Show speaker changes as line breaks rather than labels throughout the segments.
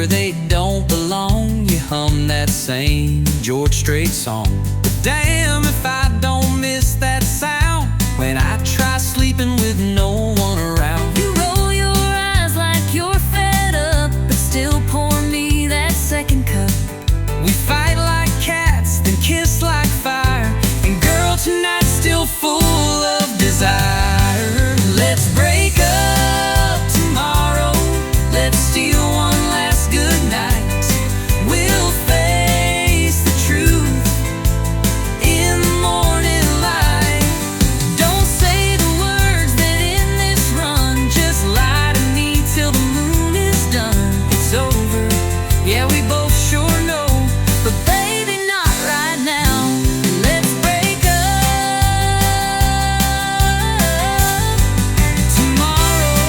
where they don't belong. You hum that same George Strait song. But damn if I don't miss that sound when I try sleeping with no one around.
You roll your eyes like you're fed up, but still pour me that second cup.
We fight like cats, then kiss like fire, and girl, tonight's still full of desire. Let's break up tomorrow, let's steal one last good night. We'll face the truth in the morning light. Don't say the words that end this run, just lie to me till the moon is done. It's over, yeah, we both sure know, but baby, not right now. Let's break up tomorrow.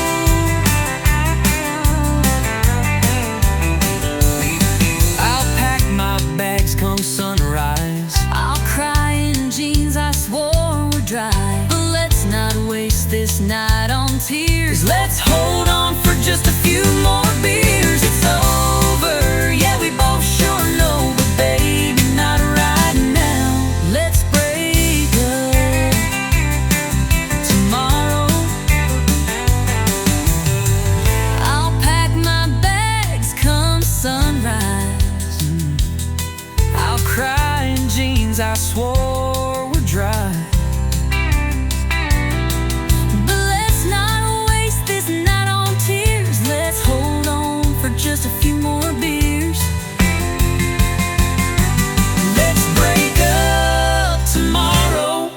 I'll pack my bags come sunrise.
I'll cry in jeans I swore were dry. But let's not waste this night on tears.
Let's hold on for just a few more beers. It's over, yeah, we both sure know, but baby, not right now.
Let's break up
Tomorrow,
I'll pack my bags come sunrise.
I'll cry in jeans I swore were dry.
But let's not waste this night on tears. Let's hold on for just a few more beers.
Let's break up tomorrow.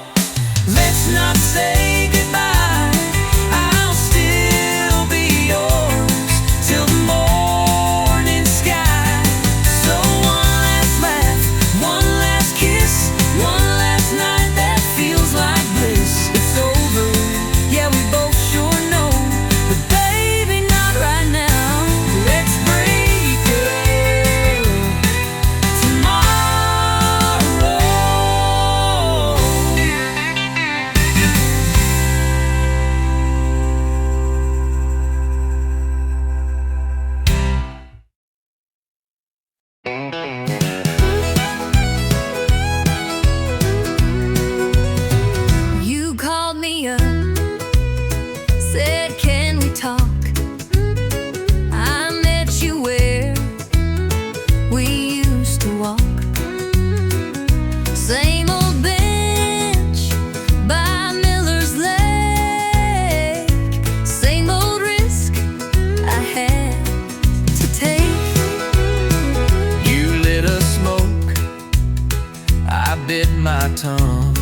Let's not say goodbye. I'll still be yours till the morning sky. So one last laugh, one last kiss, one last night that feels like bliss. It's over, yeah, we both sure know, but baby, not right now. Let's break up tomorrow.
You called me up, said, can we talk? I met you where we used to walk. Same old bench by Miller's Lake. Same old risk I had to take.
You lit a smoke, I bit my tongue.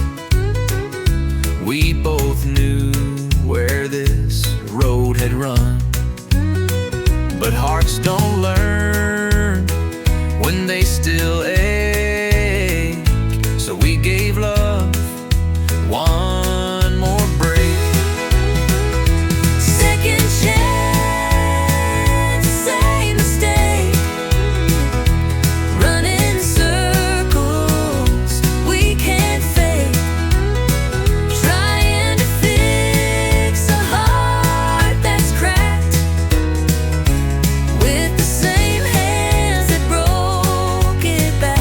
We both knew where this road had run, but hearts don't learn when they still ache. So we gave love one more break.
Second chance, same mistake. Running circles, we can't fake. Trying to fix a heart that's cracked with the same hands that broke it back.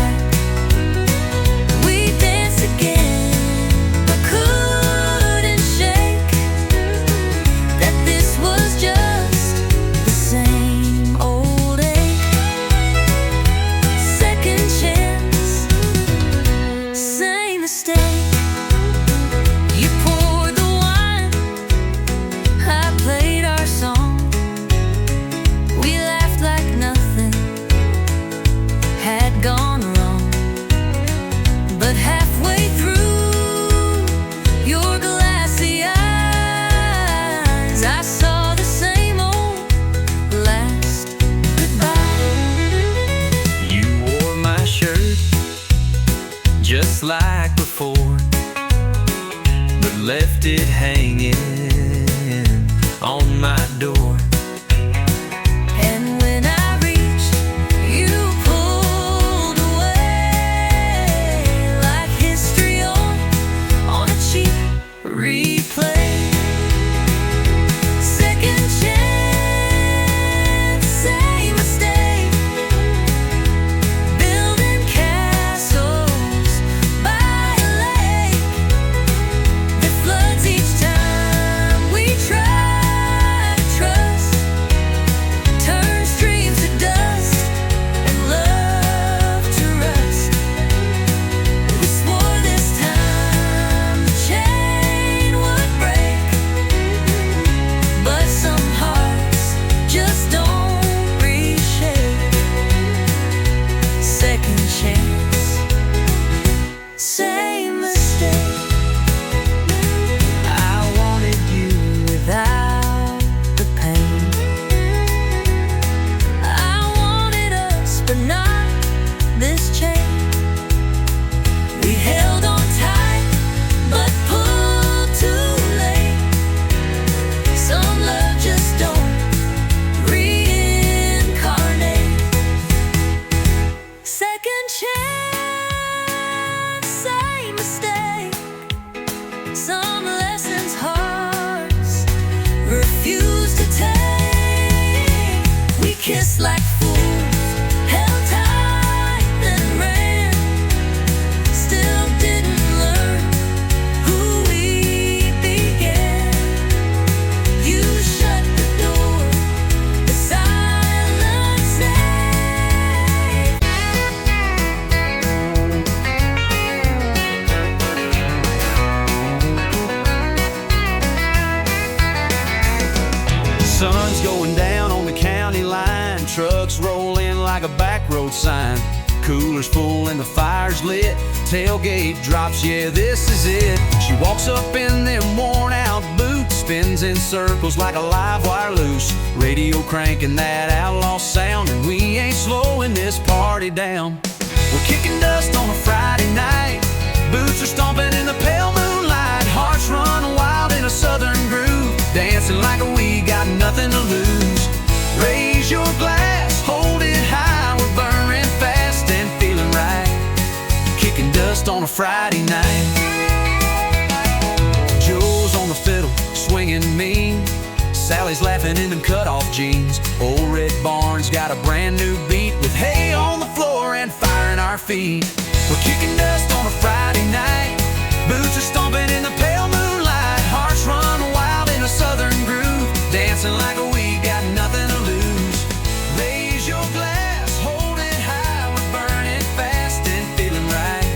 Sun's going down on the county line, trucks roll in like a back road sign. Cooler's full and the fire's lit, tailgate drops, yeah, this is it. She walks up in them worn out boots, spins in circles like a live wire loose. Radio cranking that outlaw sound, and we ain't slowing this party down. We're kicking dust on a Friday night, boots are stomping in the pale moonlight. Hearts run wild in a southern groove, dancing like we got nothing to lose. Raise your glass, hold it high, we're burning fast and feeling right, kicking dust on a Friday night. Joe's on the fiddle, swinging mean, Sally's laughing in them cut-off jeans. Old Red Barn's got a brand new beat, with hay on the floor and fire in our feet. We're kicking dust on a Friday night, boots are stomping in the pale moonlight. Hearts run wild in a southern groove, dancing like we got nothing to lose. Raise your glass, hold it high, we're burning fast and feeling right,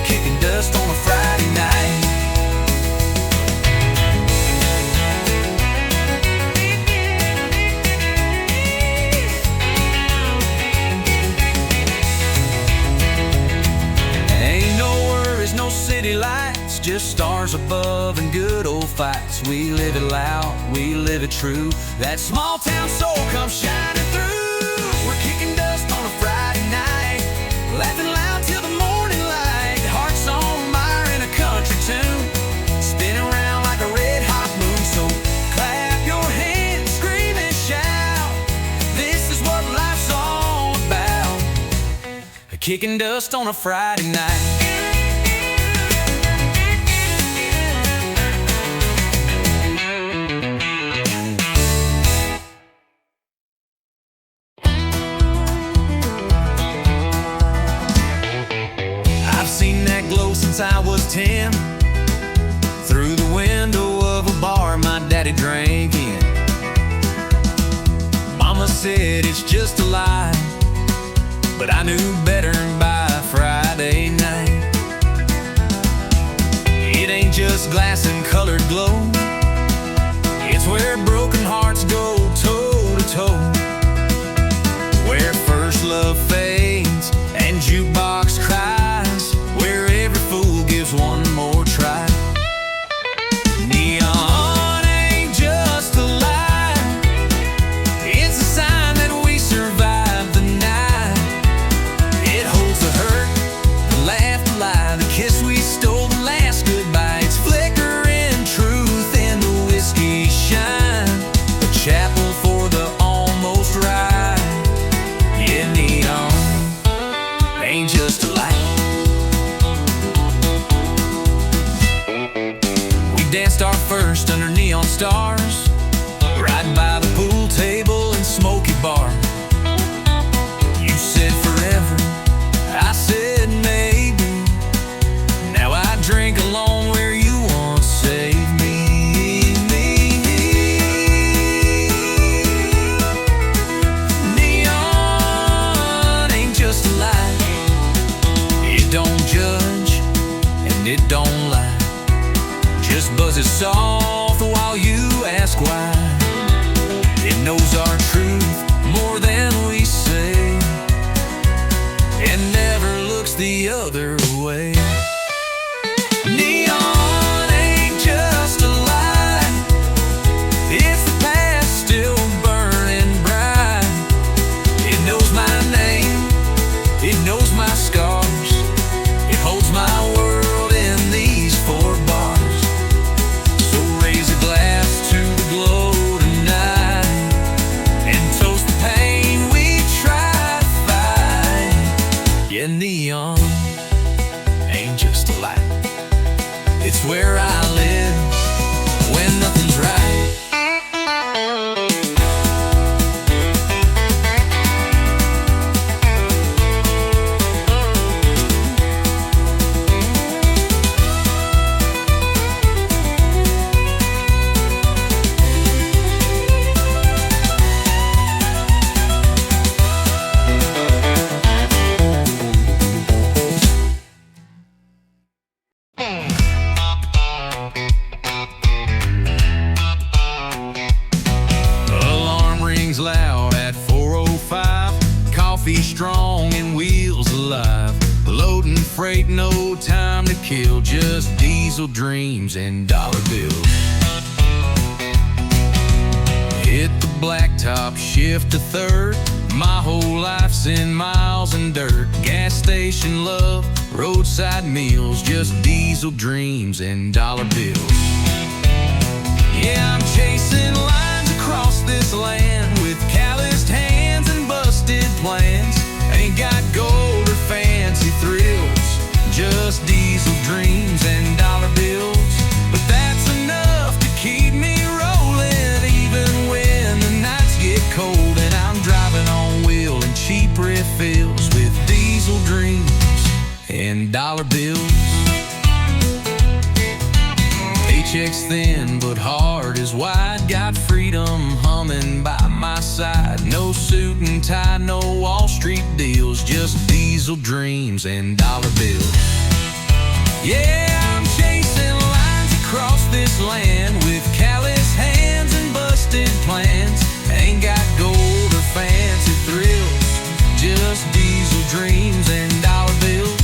kicking dust on a Friday night. Ain't no worries, no city lights, just stars above and good old fights. We live it loud, we live it true, that small town soul comes shining through. We're kicking dust on a Friday night, laughing loud till the morning light. Hearts on fire in a country tune, spinning around like a red hot moon. So clap your hands, scream and shout, this is what life's all about, kicking dust on a Friday night. Since I was 10, through the window of a bar my daddy drank in. Mama said it's just a lie, but I knew better by Friday night. It ain't just glass and colored glow, it's where broken hearts go toe to toe, where first love fades and jukebox cries, where every fool gives one more try. Neon ain't just a lie, it's a sign that we survived the night. It holds the hurt, the laugh, the lie, the kiss we stole, the last goodbye. It's flickering truth in the whiskey shine, a chapel for the almost right. Yeah, neon ain't just a light. Danced our first under neon stars, right by the pool table and smoky bar. You said forever, I said maybe, now I drink alone where you once saved me. Neon ain't just a lie, it don't judge and it don't lie, just buzzes soft while you ask why. It knows our truth more than we say, and never looks the other way. Neon ain't just a lie, it's the past still burning bright. It knows my name, it knows my scars, it holds my world in these four bars. Raise a glass to the glow tonight, freight, no time to kill, just diesel dreams and dollar bills. Hit the blacktop, shift to third. My whole life's in miles and dirt. Gas station love, roadside meals, just diesel dreams and dollar bills. Yeah, I'm chasing lines across this land with calloused hands and busted plans. Ain't got gold or fancy thrills, just diesel dreams and dollar bills. But that's enough to keep me rolling, even when the nights get cold and I'm driving on wheel and cheap refills with diesel dreams and dollar bills. Paycheck's thin but heart is wide, got freedom humming by my side. No suit and tie, no Wall Street deals, just diesel dreams and dollar bills. Yeah, I'm chasing lines across this land with callous hands and busted plans. Ain't got gold or fancy thrills, just diesel dreams and dollar bills.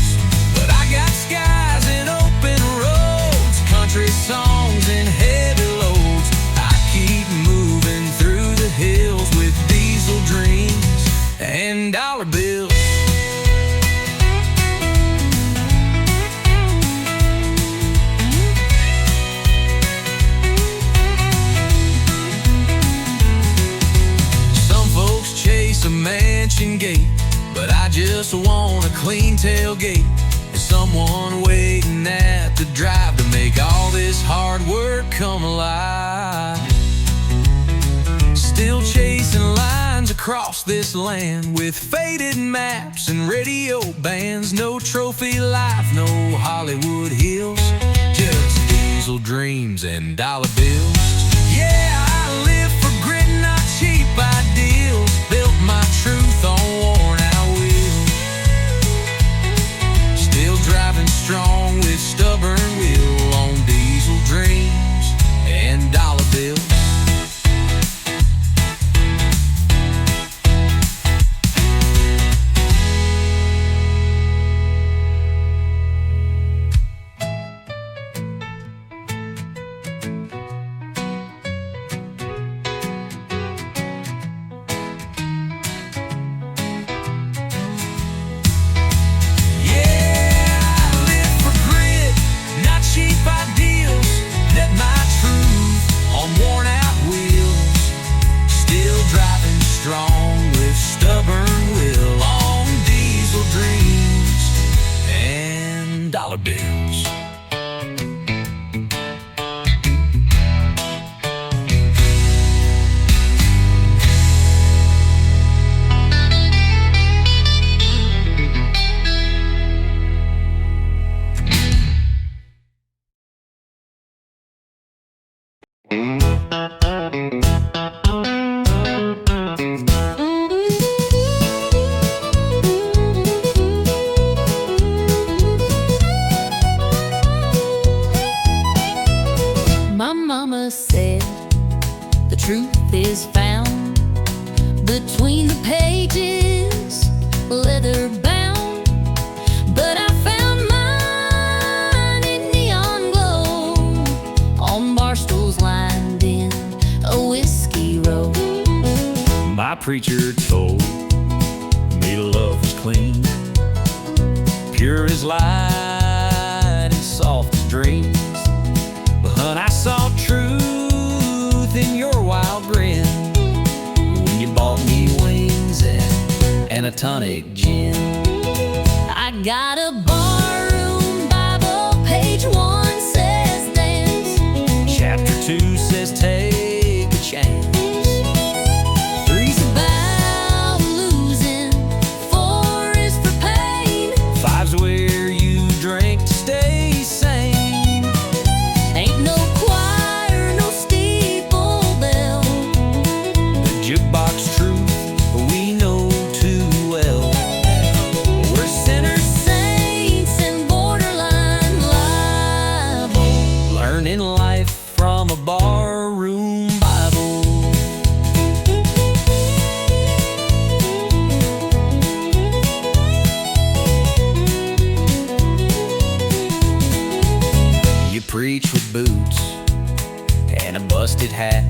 But I got skies and open roads, country songs and heavy loads. I keep moving through the hills with diesel dreams and dollar bills. Some folks chase a mansion gate, but I just want a clean tailgate and someone waiting at the drive to make all this hard work come alive. Still chasing lines across this land with faded maps and radio bands. No trophy life, no Hollywood hills, just diesel dreams and dollar bills. Yeah, I live for grit, not cheap ideals. Built my truth on worn out wheels. Still driving strong with stubborn will on diesel dreams and dollar bills. Dollar bills.
Mama said the truth is found between the pages, leather bound. But I found mine in neon glow on bar stools lined in a whiskey row.
My preacher told me love was clean, pure as light and soft as dreams. But I saw truth in your wild grin when you bought me wings and a tonic gin.
I got a barroom Bible, page 1 says dance,
Chapter 2 says take a chance.
3's about losing, 4 is for pain,
5's where you drink to stay sane.
ain't no choir, no steeple bell,
The jukebox truth we know too well. We're sinners,
saints and borderline liable.
learning life from a barroom
twisted hat.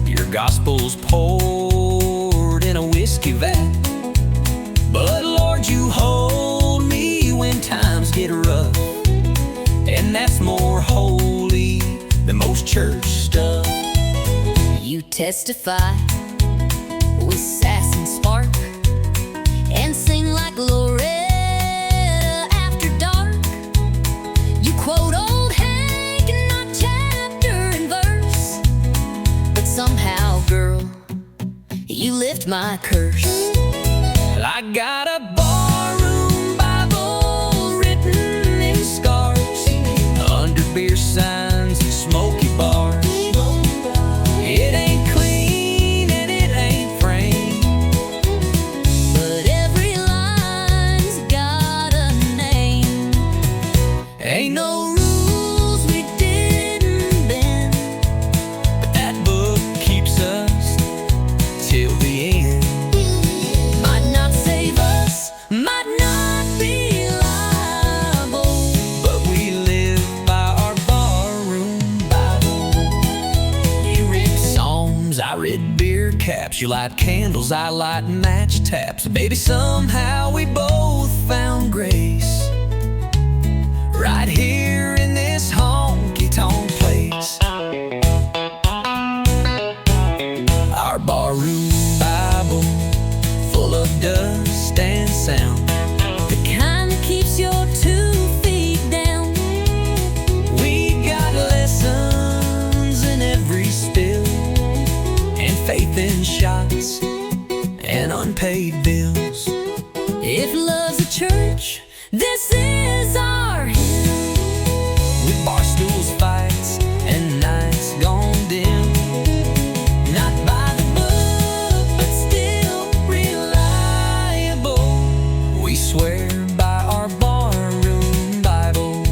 Your gospel's poured in a whiskey vat. But Lord, you hold me when times get rough, and that's more holy than most church stuff.
You testify with sass and spark, and sing like Loretta after dark. You quote old Hank and not chapter and verse, but somehow, girl, you lift my curse.
I got a barroom Bible written in scars, under beer signs and smoky bars. It ain't clean and it ain't framed,
But every line's got a name.
ain't no rules we didn't bend, but that book keeps us till the end.
Might not save us, might not be liable,
But we live by our barroom Bible. You read psalms, I read beer caps. You light candles, I light match taps. Baby, somehow we both found grace right here in this honky-tonk place. Our barroom Bible, full of dust and sound.
the kind that keeps your 2 feet down.
We got lessons in every spill, and faith in shots and unpaid bills.
If love's a church, this is our hymn.
With bar stools, fights, and nights gone dim. Not by the book, but still reliable. We swear by our barroom Bible.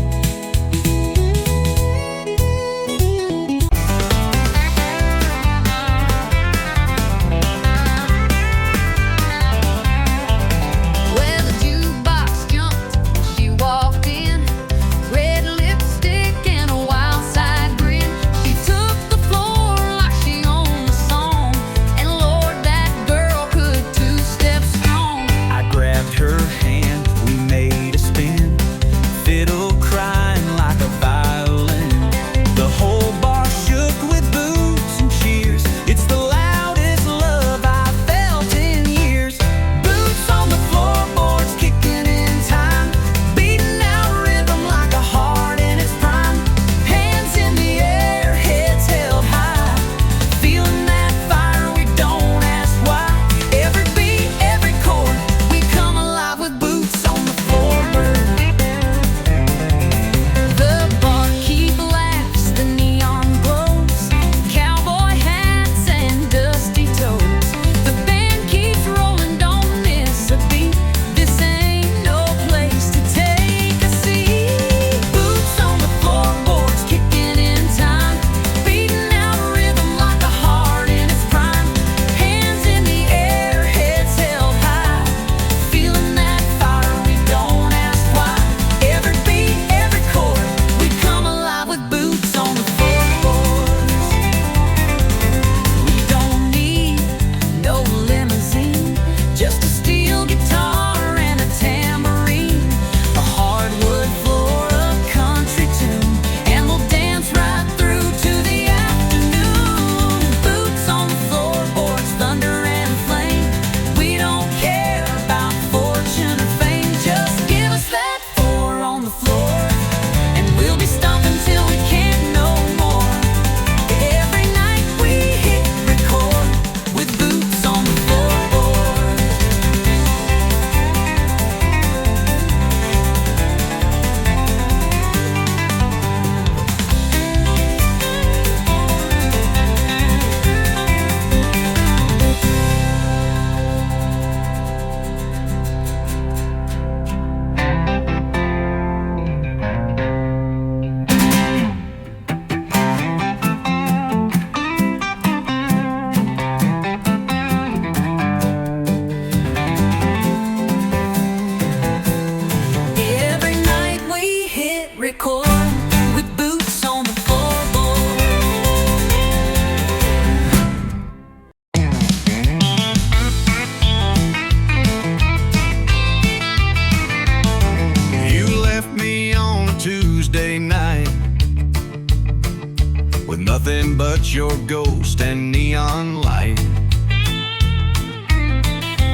nothing but your ghost and neon light.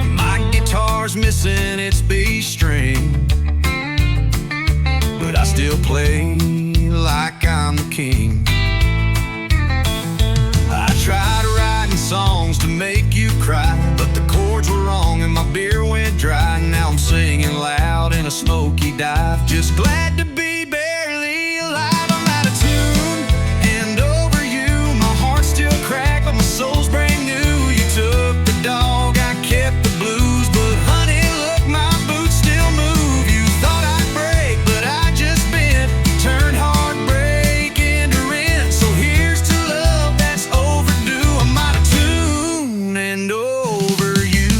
My guitar's missing its B string, but I still play like I'm the king. I tried writing songs to make you cry, but the chords were wrong and my beer went dry. Now I'm singing loud in a smoky dive, just glad to be barely alive. I'm out of tune and over you, my heart's still cracked but my soul's brand new. You took the dog, I kept the blues, but honey, look, my boots still move. You thought I'd break, but I just bent, turned heartbreak into rent. So here's to love that's overdue. I'm out of tune and over you.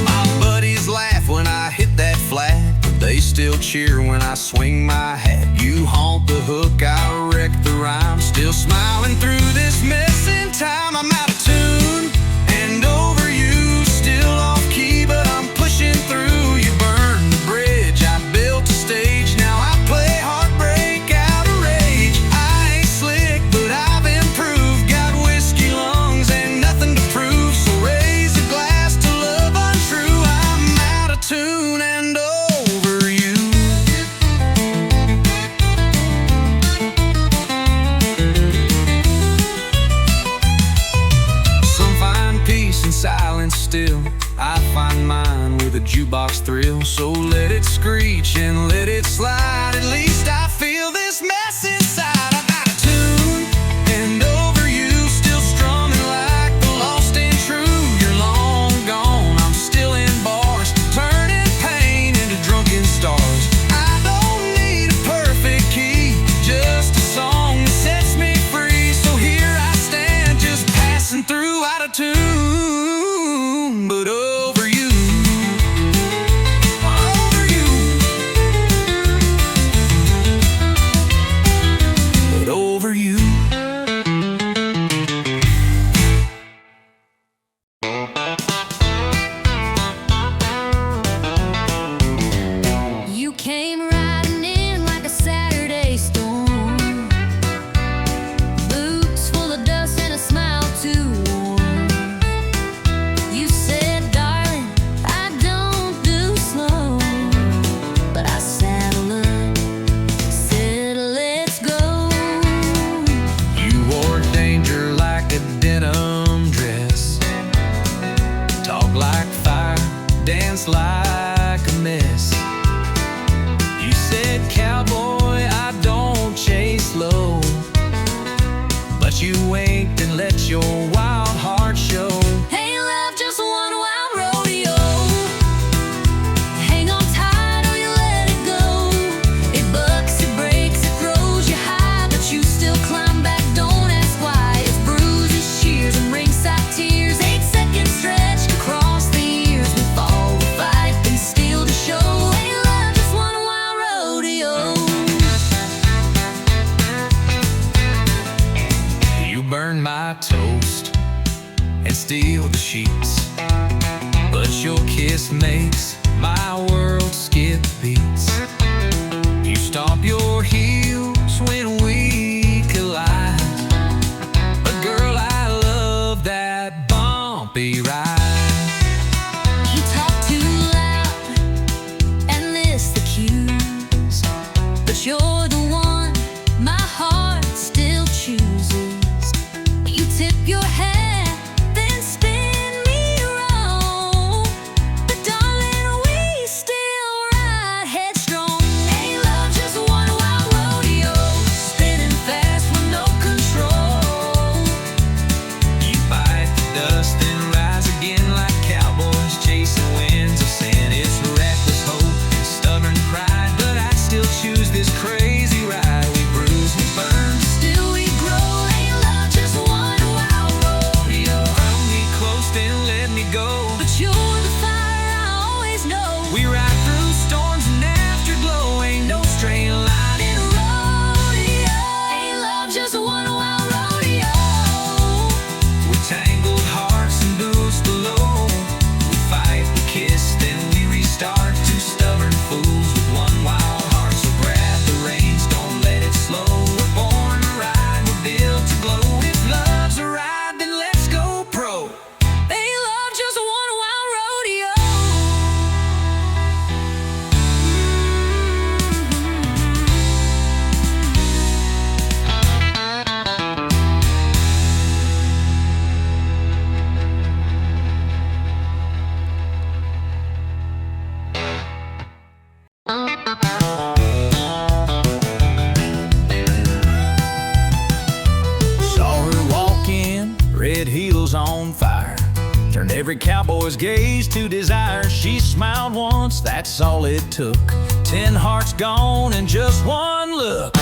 My buddies laugh when I hit that flat, but they still cheer when I swing my hat. You haunt the hook, I wreck the rhyme, still smiling through this mess in time. I'm out of tune and over you, still off key, but I'm pushing through. You burned the bridge, I built a stage, now I play heartbreak out of rage. I ain't slick, but I've improved, got whiskey lungs and nothing to prove. So raise a glass to love untrue. I'm out of tune and over you. Some find peace in silence still, I find mine with a jukebox thrill. So let it screech and let it slide, at least I feel this mess inside. I'm out of tune and over you, still strumming like the lost and true. You're long gone, I'm still in bars, turning pain into drunken stars. I don't need a perfect key, just a song that sets me free. So here I stand, just passing through, out of tune, but over you. Over you. But over you.
You came riding in like a Saturday storm, boots full of dust and a smile too warm. You said, darling, I don't do slow, but I saddled up, said, let's go.
You wore danger like a denim dress, talk like fire, dance like a mess. You said, cowboy, I don't chase low, but you winked and let your wild heart show.
Hey, love, just one wild rodeo. Hang on tight or you let it go. It bucks, it breaks, it throws you high, but you still climb back, don't ask why. It's bruises, shears, and ringside tears. 8-second stretch across the years. We fall, we fight, and still to show. Hey, love, just one wild rodeo.
You burn my toast and steal the sheets, but your kiss makes my world skip beats. You stomp your heels when we collide, but girl, I love that bumpy ride.
You talk too loud and miss the cues, but you're the one my heart still chooses. You tip your hat, then spin me around, but darling, we still ride headstrong. Hey, love, just one wild rodeo, spinning fast with no control.
You bite the dust and rise again like cowboys chasing winds of sin. It's reckless hope and stubborn pride, but I still choose this crazy every cowboy's gaze to desire. She smiled once, that's all it took. 10 hearts gone in just one look.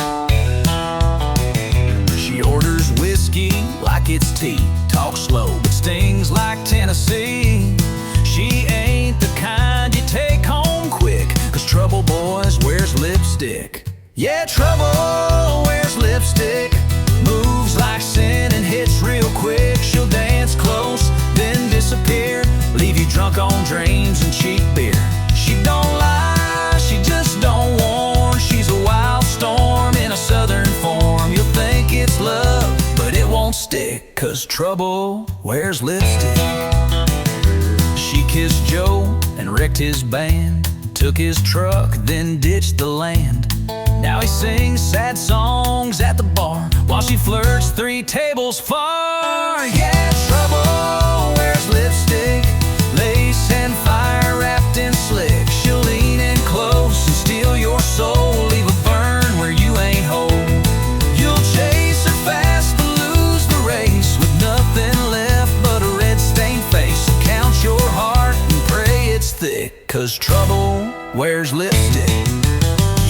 She orders whiskey like it's tea, talks slow but stings like Tennessee. She ain't the kind you take home quick, 'cause trouble boys wears lipstick. Yeah, trouble wears lipstick, moves like sin and hits real quick. She'll dance close, then disappear, leave you drunk on dreams and cheap beer. She don't lie, she just don't warn. She's a wild storm in a southern form. You'll think it's love, but it won't stick, 'cause trouble wears lipstick. She kissed Joe and wrecked his band, took his truck, then ditched the land. Now he sings sad songs at the bar while she flirts 3 tables far. Yeah, trouble wears lipstick, lace and fire wrapped in slick. She'll lean in close and steal your soul, leave a burn where you ain't whole. You'll chase her fast but lose the race, with nothing left but a red-stained face. So count your heart and pray it's thick, 'cause trouble wears lipstick.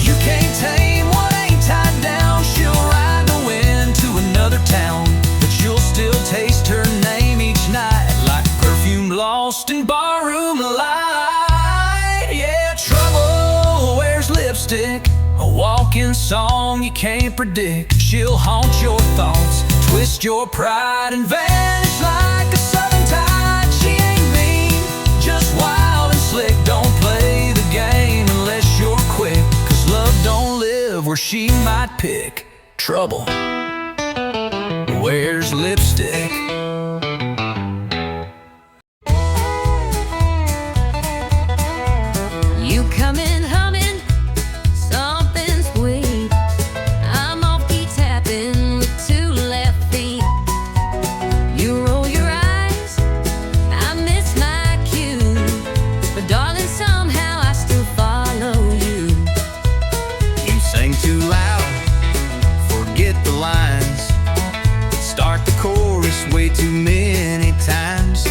You can't tame what ain't tied down. She'll ride the wind to another town, but you'll still taste her name each night, like perfume lost in barroom light. Yeah, trouble wears lipstick, a walking song you can't predict. She'll haunt your thoughts, twist your pride, and vanish like a southern tide. She ain't mean, just wild and slick. Don't play the game unless you're quick, 'cause love don't live where she might pick. Trouble wears lipstick.
You come in humming something sweet. I'm off key tapping with 2 left feet. You roll your eyes, I miss my cue, but darling, somehow I still follow you.
You sing too loud, forget the lines, start the chorus way too many times.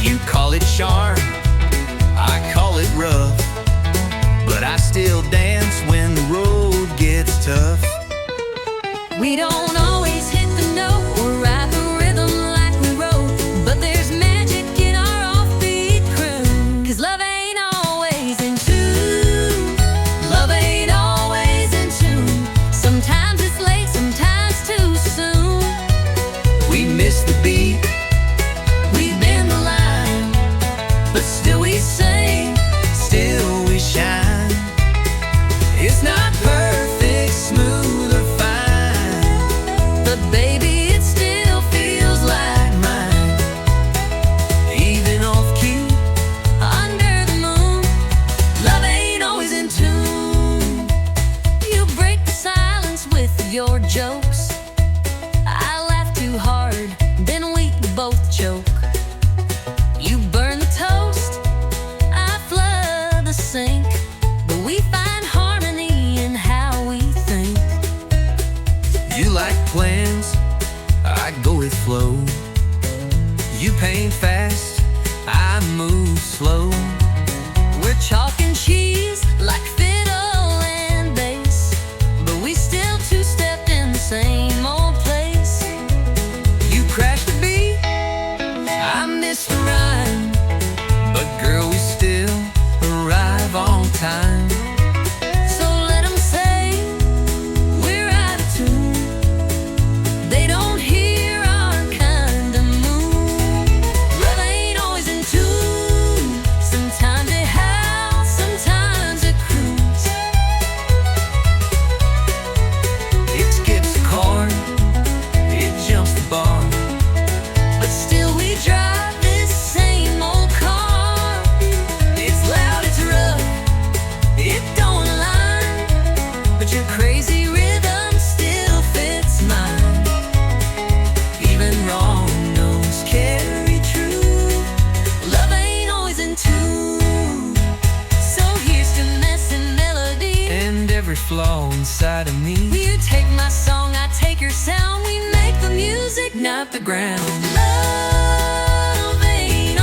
You call it charm, I call it rough, but I still dance when the road gets tough.
We don't always hit the note or ride the rhythm like we wrote, but there's magic in our offbeat crew. 'Cause love ain't always in tune. Love ain't always in tune. Sometimes it's late, sometimes too soon.
We miss the beat,
We bend the line,
but still we sing, still we shine. It's not perfect, smooth or fine,
but baby, it still feels like mine.
even off key.
Under the moon, love ain't always in tune. You break the silence with your jokes. I laugh too hard, then we both choke. You burn the toast, I flood the sink, but we find harmony in how we think.
You like plans, I go with flow. You paint fast, I move slow.
We're chalk and cheese like fiddle and bass, but we still two-stepped in the same old place.
You crash the beat, I miss the rhyme, but girl, we still arrive on time.
So let 'em say we're out of tune. They don't hear our kind of moon. Love ain't always in tune. Sometimes it howls, sometimes it croons.
It skips the chord, it jumps the bar,
But still we drive this same old car.
it's loud, it's rough,
It don't align, but your crazy rhythm still fits mine.
even wrong notes carry true.
Love ain't always in tune. So here's to messing melody.
And every flaw inside of me.
You take my song, I take your sound. We make the music, not the ground. Love ain't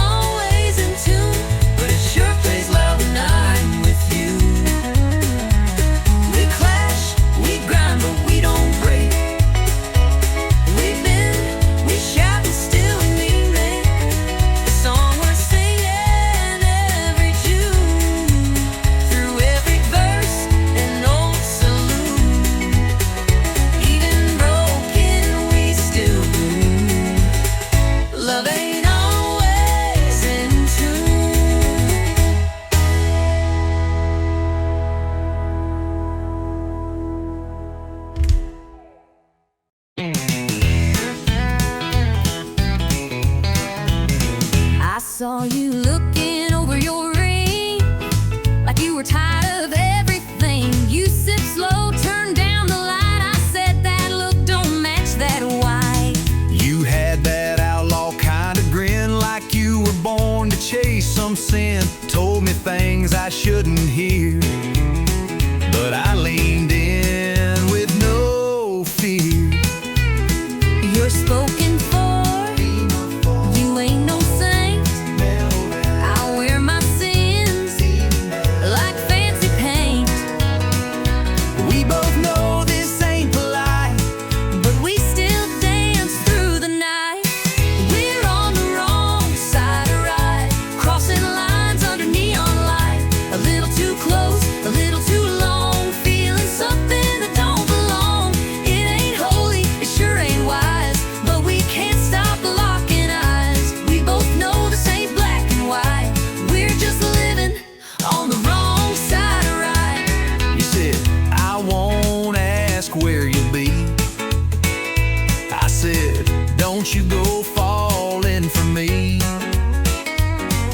won't you go falling for me?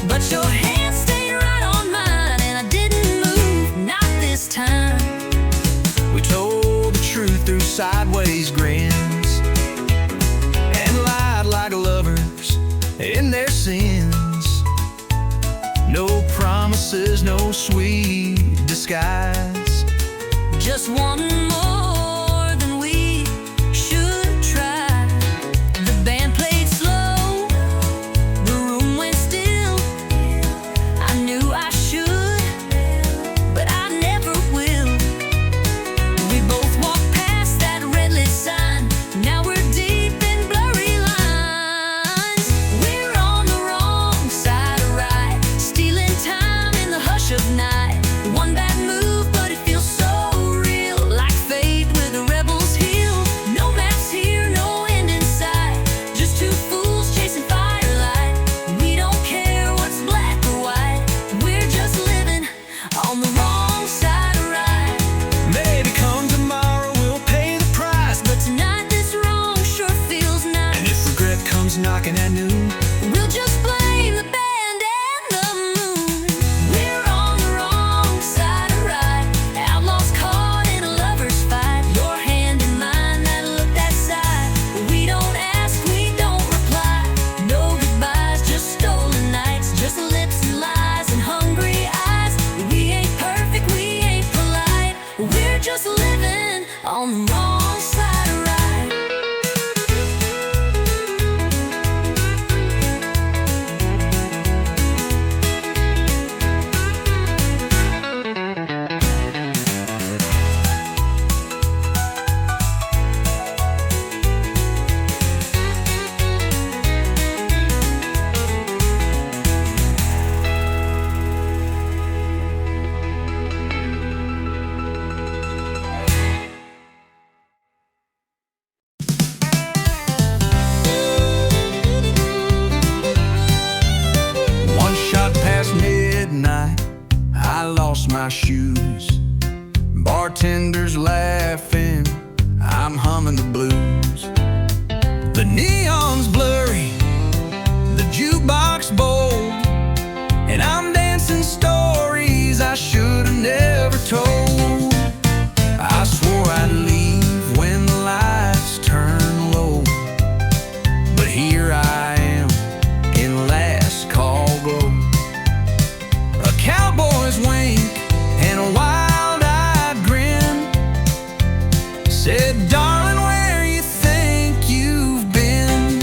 But your hand stayed right on mine, and I didn't move, not this time.
We told the truth through sideways grins and lied like lovers in their sins. No promises, no sweet disguise.
Just one more than we should try. The band played slow, the room went still. I knew I should, but I never will. We both walked past that red lit sign. Now we're deep in blurry lines. We're on the wrong side of right, stealing time in the hush of night. One bad move, but it feels so real, like fate with the rebels healed. No maps here, no end in sight, just two fools chasing firelight. We don't care what's black or white, we're just living on the wrong side of right.
Maybe come tomorrow we'll pay the price,
But tonight this wrong sure feels nice.
and if regret comes knocking at noon,
We'll just blame the band and the moon. We're on the wrong side of right, outlaws caught in a lover's fight. Your hand in mine, that look, that side. We don't ask, we don't reply. No goodbyes, just stolen nights, just lips and lies and hungry eyes. We ain't perfect, we ain't polite, we're just living on the wrong side of right.
one shot past midnight, I lost my shoes. Bartenders laughing, I'm humming the blues. The neon's blurry, the jukebox bold, and I'm dancing stories I should have never told. I swore I'd leave when the lights turn low, but here I am in last call glow. A cowboy's wink and a wild-eyed grin said, darling, where you think you've been?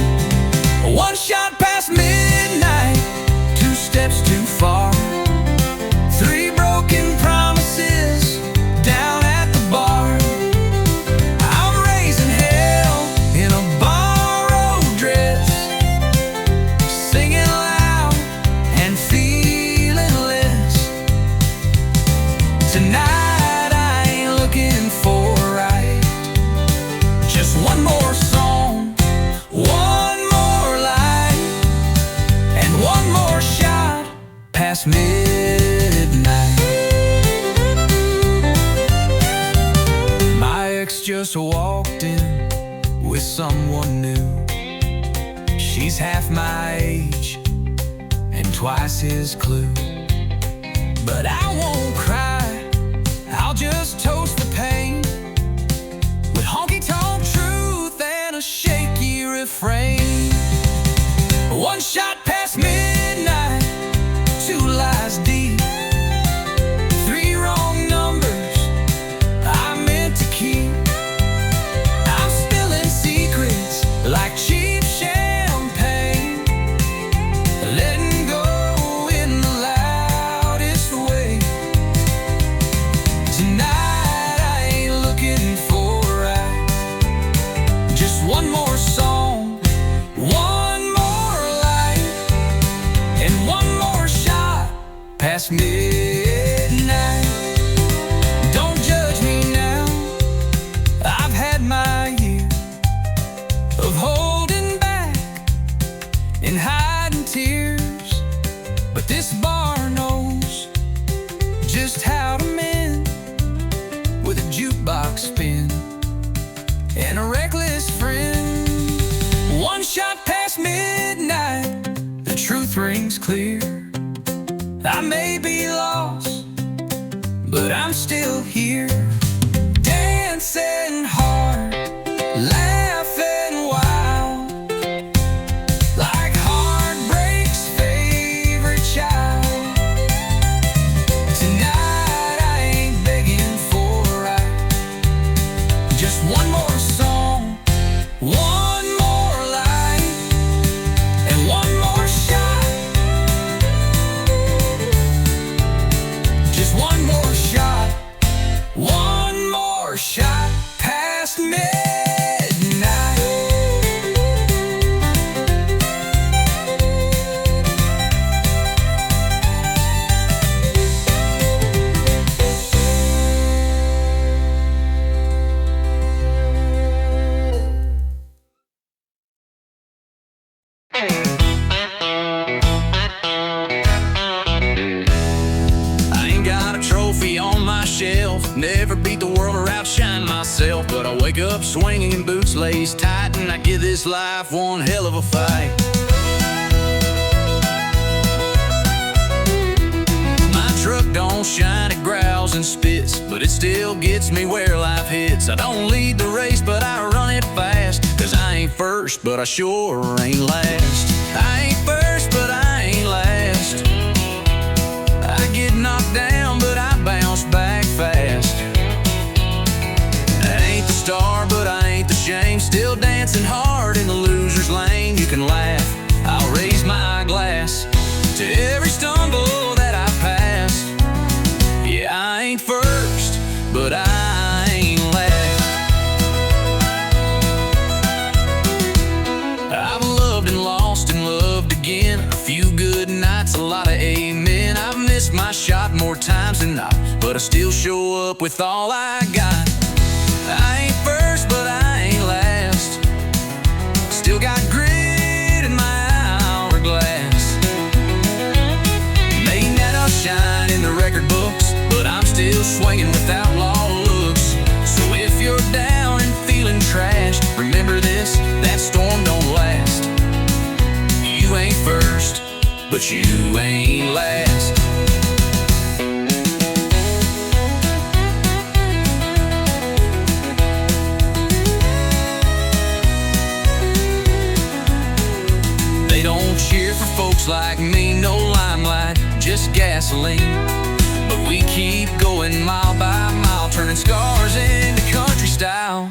One shot past midnight, two steps too far, three broken promises down at the bar. I'm raising hell in a borrowed dress, singing loud and feeling less. Tonight I ain't looking for right, just one more song, one more light, and one more shot past midnight. My ex just walked in with someone new. She's half my age and twice his clue. But I won't cry, I'll just toast the pain with honky-tonk truth and a shaky refrain. One shot past midnight, two lies deep, three wrong numbers I meant to keep. I'm spilling secrets like cheap champagne, letting go in the loudest way. Tonight I ain't looking for right, just one more song, one more light, and one more shot past midnight. Don't judge me now, I've had my year of holding back and hiding tears, but this bar knows just how to mend with a jukebox spin and a reckless friend. One shot
clear. I may be lost, but I'm still here. Dancing hard, laughing wild, like heartbreak's favorite child. Tonight I ain't begging for a ride. Just one more song, one more light, and one more shot. Just one more shot, one more shot past midnight. I ain't got a trophy on my shelf, never beat the world or outshine myself, but I wake up swinging in boots laced tight, and I give this life one hell of a fight. My truck don't shine, it growls and spits, but it still gets me where life hits. I don't lead the race, but I run it fast, 'cause I ain't first, but I sure ain't last. I ain't first, but I ain't last. I get knocked down, but I bounce back fast. I ain't the star, but I ain't the shame. Still dancing hard in the loser's lane. You can laugh, I'll raise my glass to every stumble that I pass. Yeah, I ain't first, but I ain't last. I've loved and lost and loved again. A few good nights, a lot of amen. I've missed my shot more times than not, but I still show up with all I got. I ain't first, but I ain't last. Still got grit in my hourglass. May not shine in the record books, but I'm still swinging with outlaw looks. So if you're down and feeling trashed, remember this, that storm don't last. You ain't first, but you ain't last. They don't cheer for folks like me, no limelight, just gasoline. But we keep going mile by mile, turning scars into country style.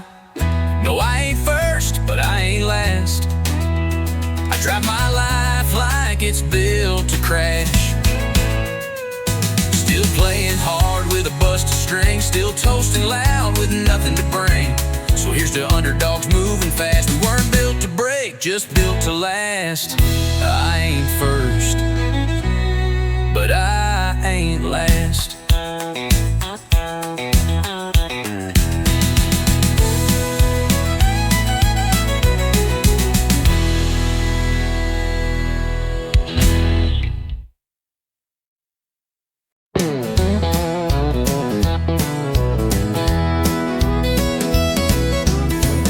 No, I ain't first, but I ain't last. I drive my life like it's built to crash. Still playing hard with a busted string, still toasting loud with nothing to bring. So here's to underdogs moving fast. We weren't built to break, just built to last. I ain't first, but I ain't last.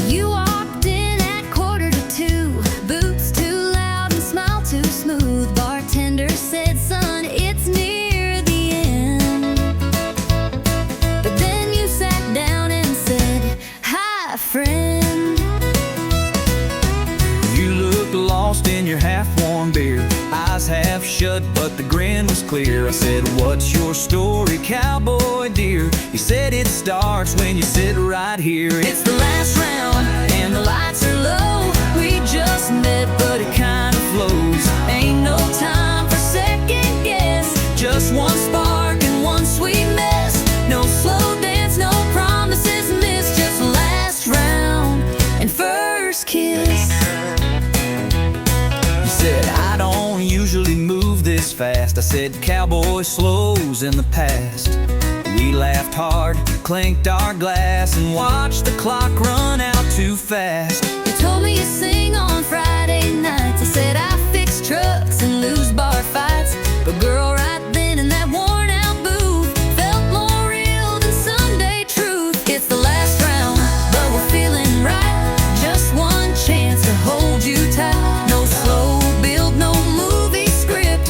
You walked in at 1:45, boots too loud and smile too smooth. Bartender said, "Son, it's near the end." But then you sat down and said, "Hi, friend."
You looked lost in your half-warm beer, eyes half shut, but the grin was clear. I said, "What's your story, cowboy dear?" You said, "It starts when you sit right here.
It's the last round and the lights are low. We just met, but it kind of flows. Ain't no time for second guess.
Just one
Spark and one sweet mess. No slow dance, no promises missed. Just last round and first kiss.
You said, "I don't usually move this fast." I said, "Cowboy slows in the past." We laughed hard, clinked our glass, and watched the clock run out too fast.
You told me you sing on Friday nights. I said I fix trucks and lose bar fights. But girl, right then in that worn out booth felt more real than Sunday truth. It's the last round, but we're feeling right. Just one chance to hold you tight. No slow build, no movie script.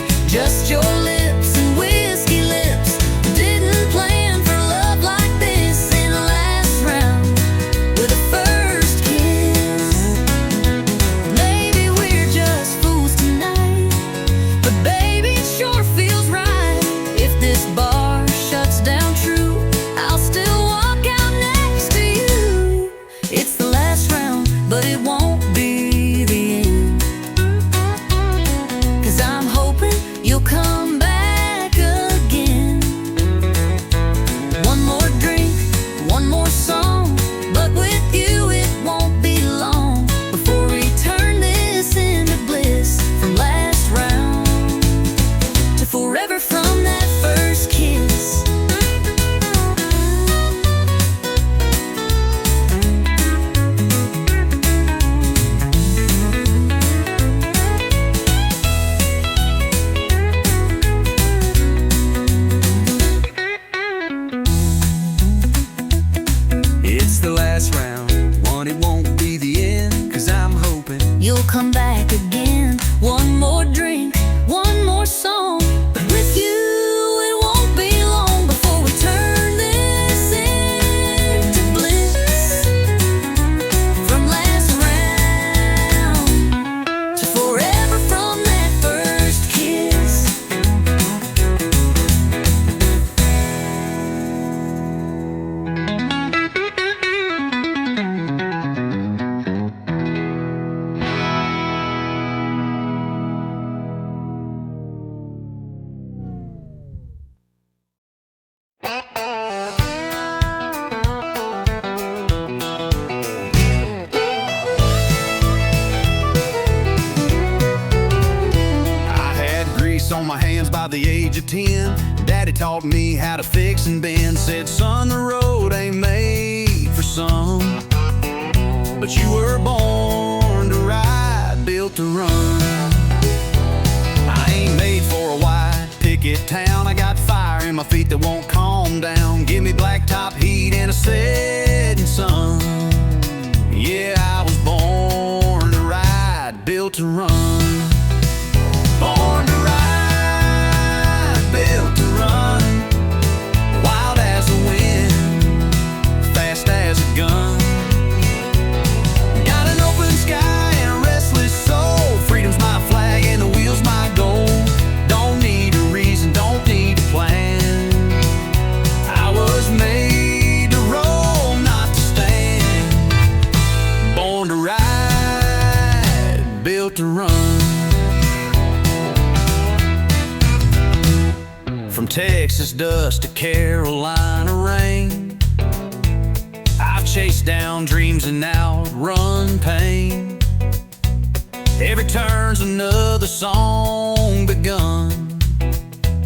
come back again. One more drink, one more song, but with you it won't be long before we turn this into bliss. From last round to forever from that first kiss.
On my hands by the age of 10. Daddy taught me how to fix and bend. Said, son, the road ain't made for some, but you were born to ride, built to run. I ain't made for a wide picket town. I got fire in my feet that won't calm down. Give me blacktop heat and a setting sun. Yeah, I was born to ride, built to run. Born to ride, built to run. Wild as the wind, fast as a gun. Got an open sky and a restless soul. Freedom's my flag and the wheel's my goal. Don't need a reason, don't need a plan. I was made to roll, not to stand. Born to ride, built to run. From Texas dust to Carolina rain, I've chased down dreams and outrun pain. Every turn's another song begun,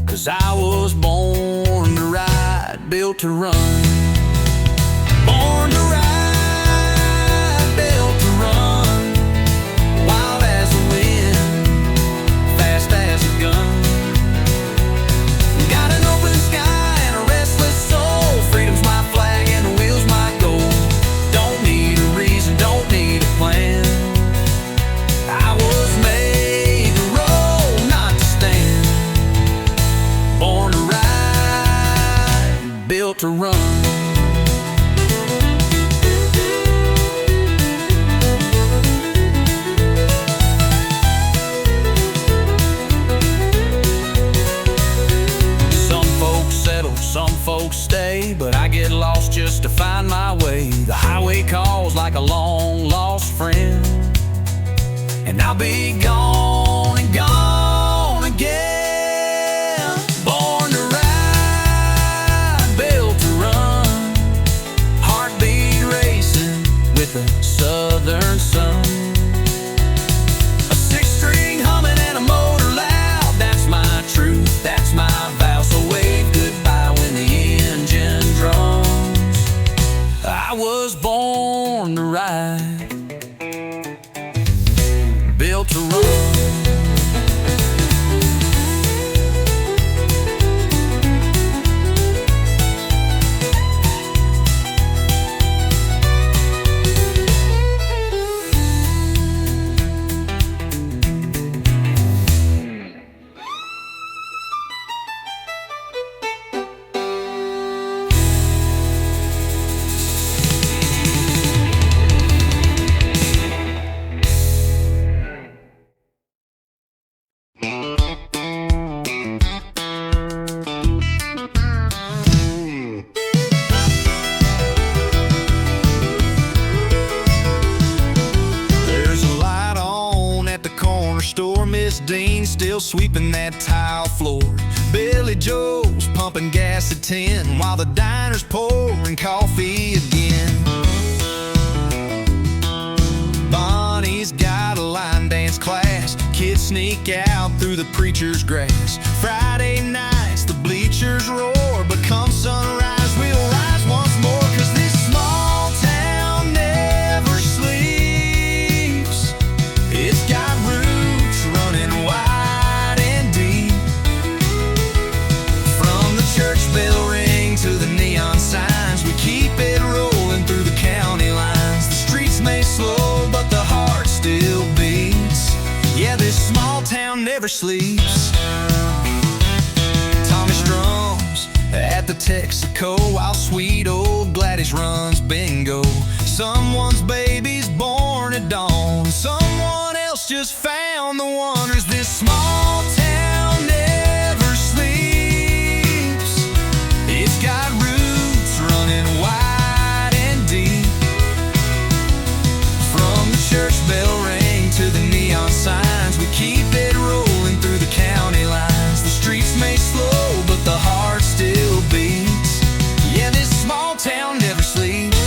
'cause I was born to ride, built to run. Born to ride, built to run. Wild as the wind, fast as a gun. Freedom's my flag and the wheel's my goal. Don't need a reason, don't need a plan. I was made to roll, not to stand. Born to ride, built to run. Some folks stay, but I get lost just to find my way. The highway calls like a long lost friend, and I'll be gone and gone again. Born to ride, built to run. Heartbeat racing with the southern sun. A six-string humming and a motor loud. That's my truth, that's my vow. So wave goodbye when the engine drums. I was born to ride, built to run. Dean still sweeping that tile floor. Billy Joe's pumping gas at 10 while the diner's pouring coffee again. Bonnie's got a line dance class. Kids sneak out through the preacher's grass. Friday nights the bleachers roar, but come sunrise we'll rise once more, 'cause this small town never sleeps. It's got roots running wide and deep. From the church bell ring to the neon signs, we keep it rolling through the county lines. The streets may slow, but the heart still beats. sleeps. Tommy strums at the Texaco while sweet old Gladys runs bingo. Someone's baby's born at dawn, someone else just found the one. This small town never sleeps. It's got roots running wide and deep. From the church bell ring to the neon signs, we keep it rolling through the county lines. The streets may slow, but the heart still beats. Yeah, this small town never sleeps.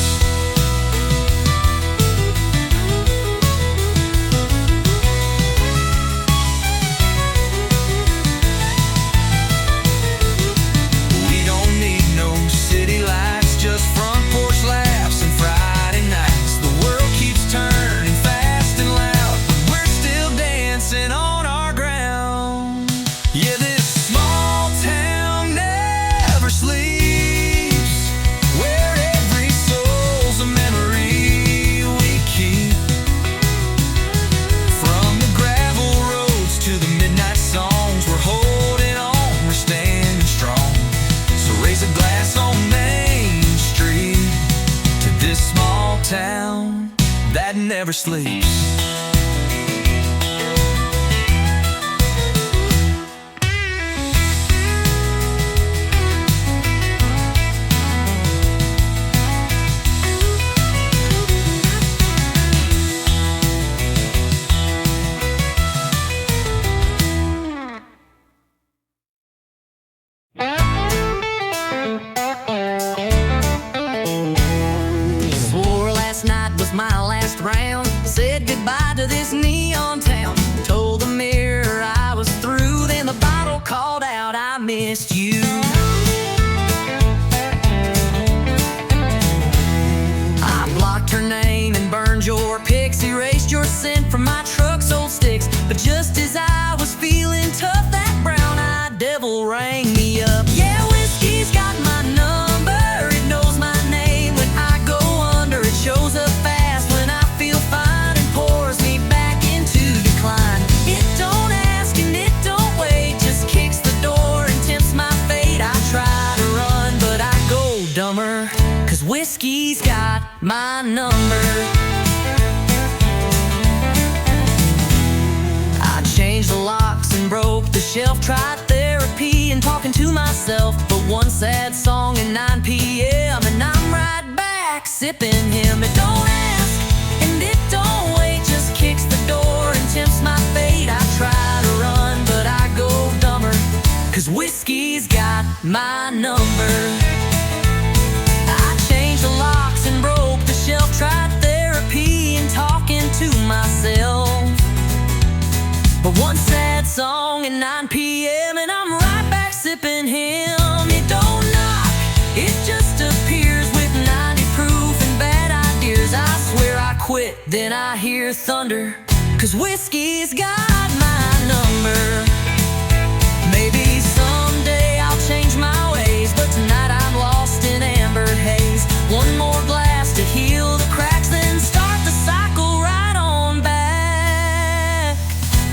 We don't need no city lights, just front porch laughs and Friday nights. The world keeps turning fast and loud, but we're still dancing on our ground. Yeah, this small town never sleeps, where every soul's a memory we keep. From the gravel roads to the midnight songs, we're holding on, we're standing strong. So raise a glass on Main Street to this small town that never sleeps.
Swore last night was my last round. Said goodbye to this neon town. Told the mirror I was through. Then the bottle called out, I missed you. I blocked her name and burned your pics. Erased your scent from my truck's old sticks. But just as I was feeling tough, that brown-eyed devil rang me up. Yeah, whiskey's got my number. It knows my name when I go under. It shows up fast when I feel fine and pours me back into decline. It don't ask and it don't wait, just kicks the door and tempts my fate. I try to run, but I go dumber, 'cause whiskey's got my number. I changed the locks and broke the shelf, tried therapy and talking to myself. But one sad song at 9 p.m. and I'm right back sipping him. It don't ask and it don't wait, just kicks the door and tempts my fate. I try to run, but I go dumber, 'cause whiskey's got my number. I changed the locks and broke the shelf, tried therapy and talking to myself. But one sad song at 9 p.m. and I'm right back sipping him. It don't knock, it just appears with 90 proof and bad ideas. I swear I quit, then I hear thunder, 'cause whiskey's got my number. Maybe someday I'll change my ways, but tonight I'm lost in amber haze. One more glass to heal the cracks, then start the cycle right on back.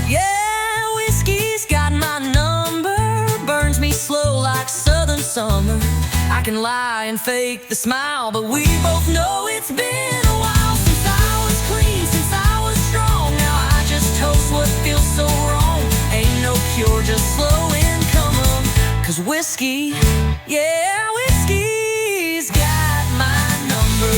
Yeah, whiskey's got my number, burns me slow like southern summer. I can lie and fake the smile, but we both know it's been a while since I was clean, since I was strong. Now I just toast what feels so wrong. Ain't no cure, just slow income, 'cause whiskey, yeah, whiskey's got my number.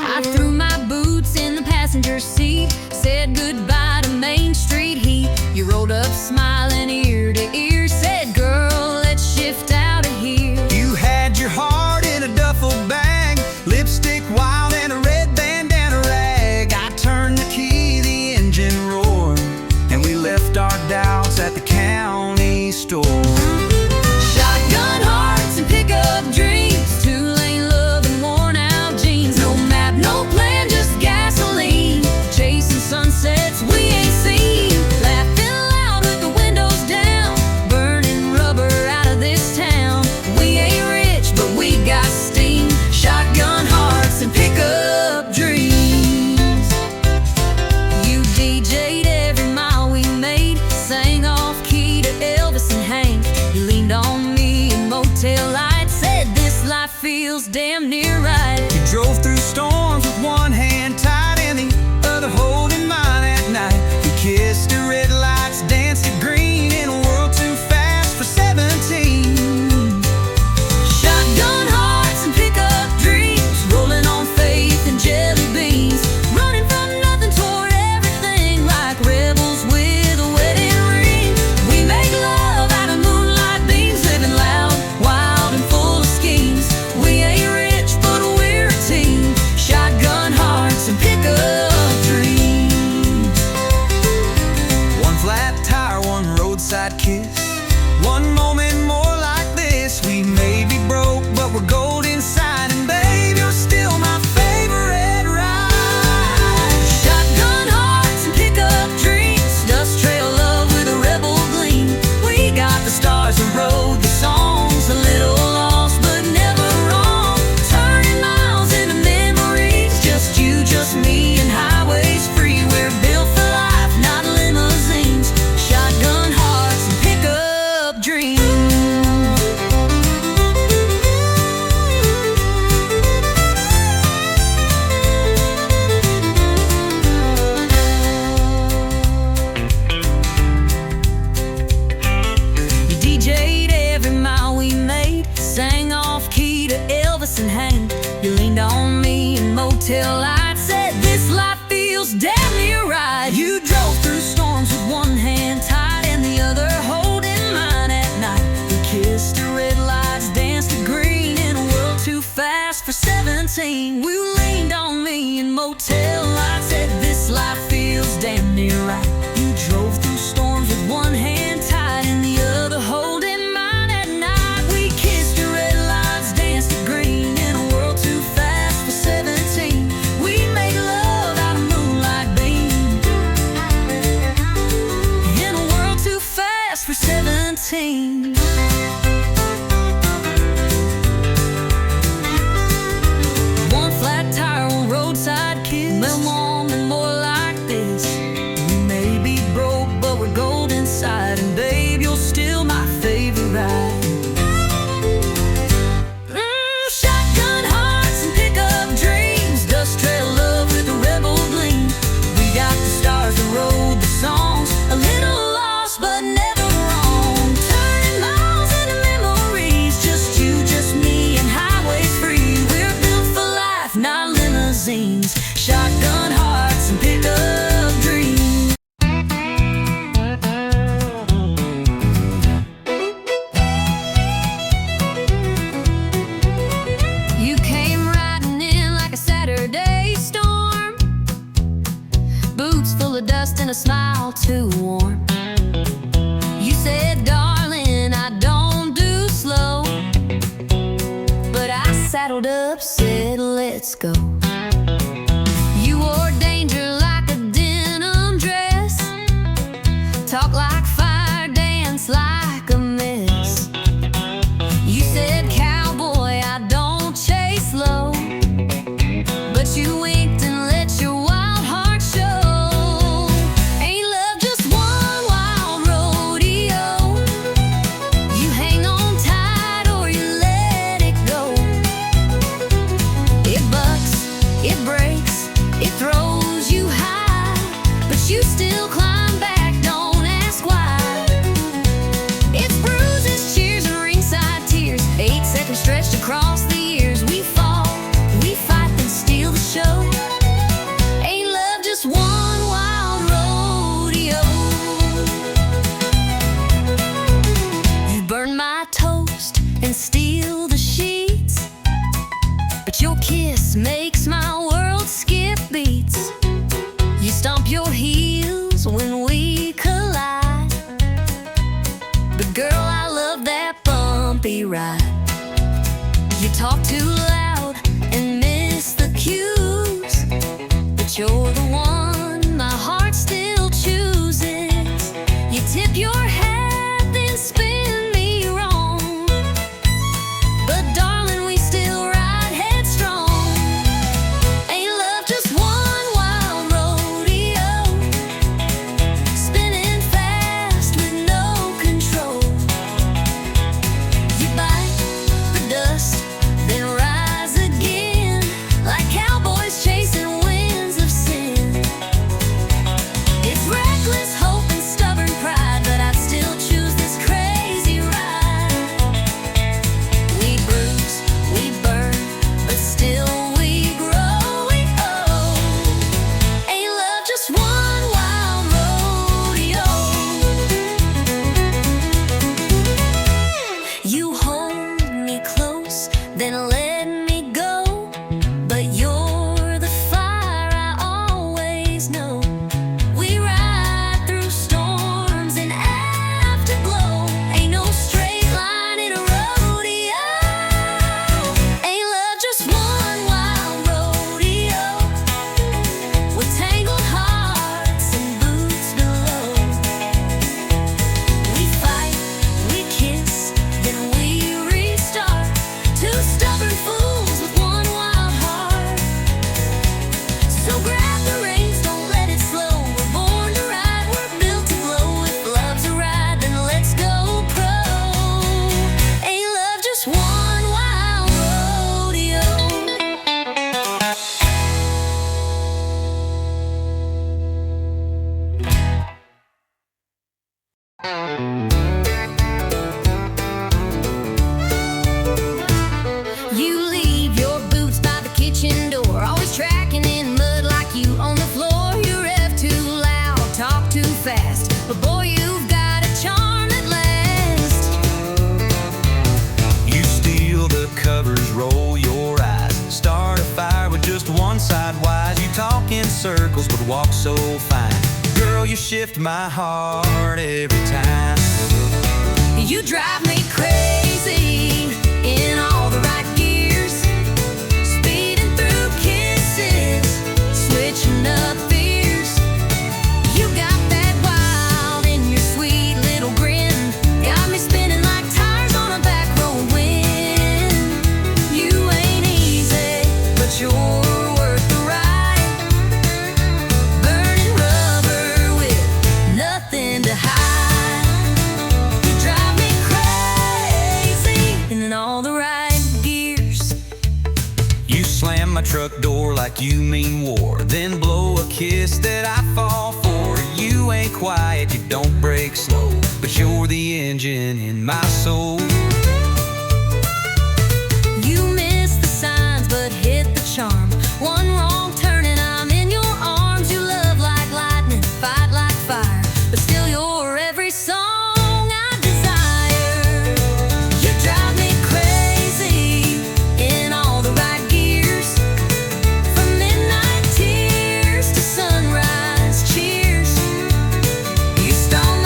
I threw my boots in the passenger seat, said goodbye to Main
life feels damn near right.
You drove through storms with one hand tied and the other holding mine at night. We kissed the red lights, danced to green in a world too fast for 17.
Shotgun hearts and pickup dreams, rolling on faith and jelly beans, running from nothing toward everything like rebels with a wedding ring. We make love out of moonlight beams, living loud, wild and full of schemes. We ain't rich, but we're a team. Shotgun hearts and pickup dreams.
One flat tire, one roadside kiss, one moment more like this. We may be broke, but we're gold inside, and babe, you're still my favorite ride.
Shotgun hearts and pickup dreams, dust trail love with a rebel gleam. We got the stars that rode the songs, a little lost but never wrong. Turning miles into memories, just you, just me, and highways free. We're built for life, not limousines. Shotgun hearts and pickup dreams. You DJ'd every mile we made, sang off key to Elvis and Hank. You leaned on me in motel lights, said this life feels damn near right. You drove through storms with one hand tied and the other holding mine at night. We kissed the red lights, danced to green in a world too fast for 17. You leaned on me in motel lights, said this life feels damn near right. You drove through storms with one hand tied and the other holding mine at night. We kissed the red lights, danced to green in a world too fast for 17. We made love out of moonlight beams in a world too fast for 17. One flat tire, one roadside kiss, no moment more like this. We may be broke, but we're gold inside, and babe, you're still my favorite ride. Shotgun hearts and pickup dreams, dust trail love with a rebel gleam. We got the stars that rode the songs, a little lost but never wrong. Turning miles into memories, just you, just me, and highways free. We're built for life, not limousines. Shotgun hearts and pickup dreams. You came riding in like a Saturday storm, boots full of dust and a smile too warm. You said, darling, I don't do slow, but I saddled up, said, let's go. You wore danger like a denim dress, talk like fire, dance like a mess. You said, cowboy, I don't chase low, but you winked and let your wild heart show. Ain't love just one wild rodeo? You hang on tight or you let it go. It bucks, it breaks, it throws you high, but you still climb back, don't ask why. It's bruises, cheers, and ringside tears, 8 seconds stretched across the years. We fall, we fight, then steal the show. Ain't love just one wild rodeo? You burn my toast and steal the sheets, but your kiss makes my world skip beats. You stomp your heels when we collide, but girl, I love that bumpy ride. You talk too loud and miss the cues, but you're the one my heart still chooses. You tip your hat, then spin me wrong, but darling, we still ride headstrong. Ain't love just one wild rodeo, spinning fast with no control. You bite the dust, then just one wild rodeo. You leave your boots by the kitchen door, always tracking in mud like you on the floor. You rev too loud, talk too fast, but boy, you've got a charm at last.
You steal the covers, roll your eyes, start a fire with just one side wise. You talk in circles but walk so fine. Girl, you shift my heart every time.
You drive me crazy in all the right gears, speeding through kisses, switching up fears. You got that wild in your sweet little grin, got me spinning like tires on a back road wind. You ain't easy, but you're worth the ride, burning rubber with nothing to hide. All the right gears.
You slam my truck door like you mean war, then blow a kiss that I fall for. You ain't quiet, you don't break slow, but you're the engine in my soul.
You miss the signs but hit the charm. One wrong turn and I'm in your arms. You love like lightning, fight like fire, but still you're every song I desire. You drive me sunrise, cheers. You stole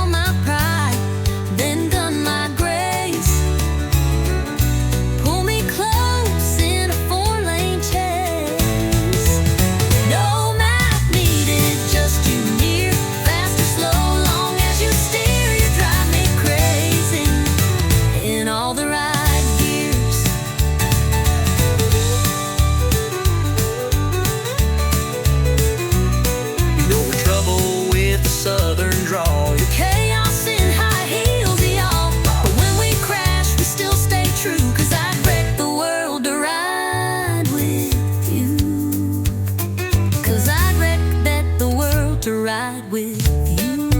my pride, then done my grace. Pull me close in a four-lane chase. No map needed, just you near. Fast or slow, long as you steer. You drive me crazy in all the right gears.
Southern drawl,
chaos in high heels, y'all. But when we crash, we still stay true. 'Cause I'd wreck the world to ride with you. 'Cause I'd wreck the world to ride with you.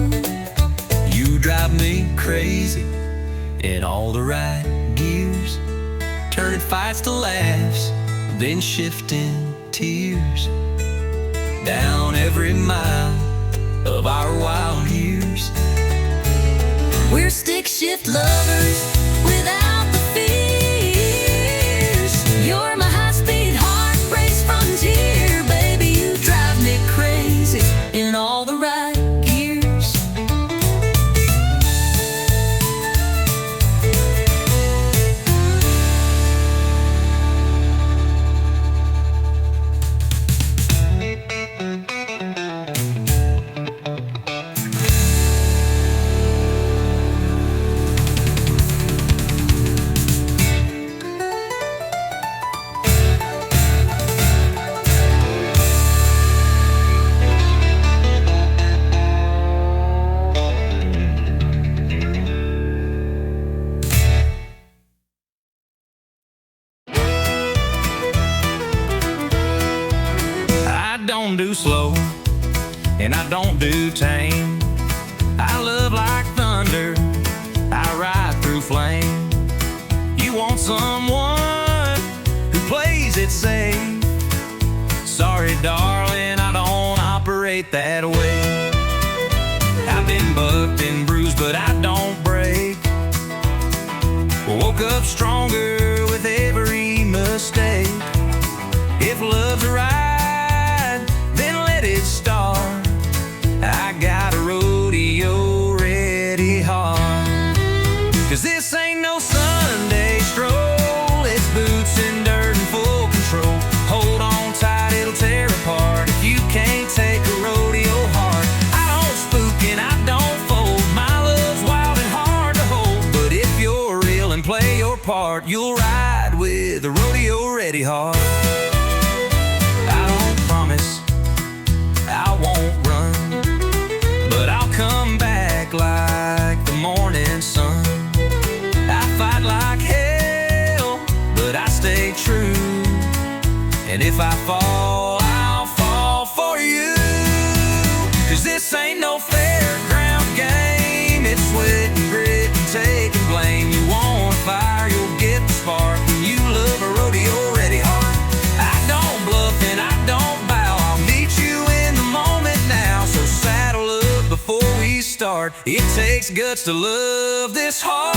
You drive me crazy in all the right gears, turning fights to laughs, then shifting tears. Down every mile of our wild years,
we're stick shift lovers without the fears. You're my high-speed heart race frontier, baby. You drive me crazy in all the right gears.
I don't do slow, and I don't do tame. I love like thunder, I ride through flame. You want someone who plays it safe. Sorry, darling, I don't operate that way. I've been bucked and bruised, but I don't break. Woke up stronger with every mistake. If love's a ride, then let it start. I got a rodeo ready hard. 'Cause this ain't no Sunday stroll, it's boots and dirt and full control. Hold on tight, it'll tear apart if you can't
hard. I don't promise I won't run, but I'll come back like the morning sun. I fight like hell, but I stay true, and if I fall, I'll fall for you. 'Cause this ain't no fairground game, it's sweat and grit and taking blame. You want a fire, you'll get the spark, and you love a rodeo ready hard. I don't bluff and I don't bow, I'll meet you in the moment now. So saddle up before we start, it takes guts to love this hard.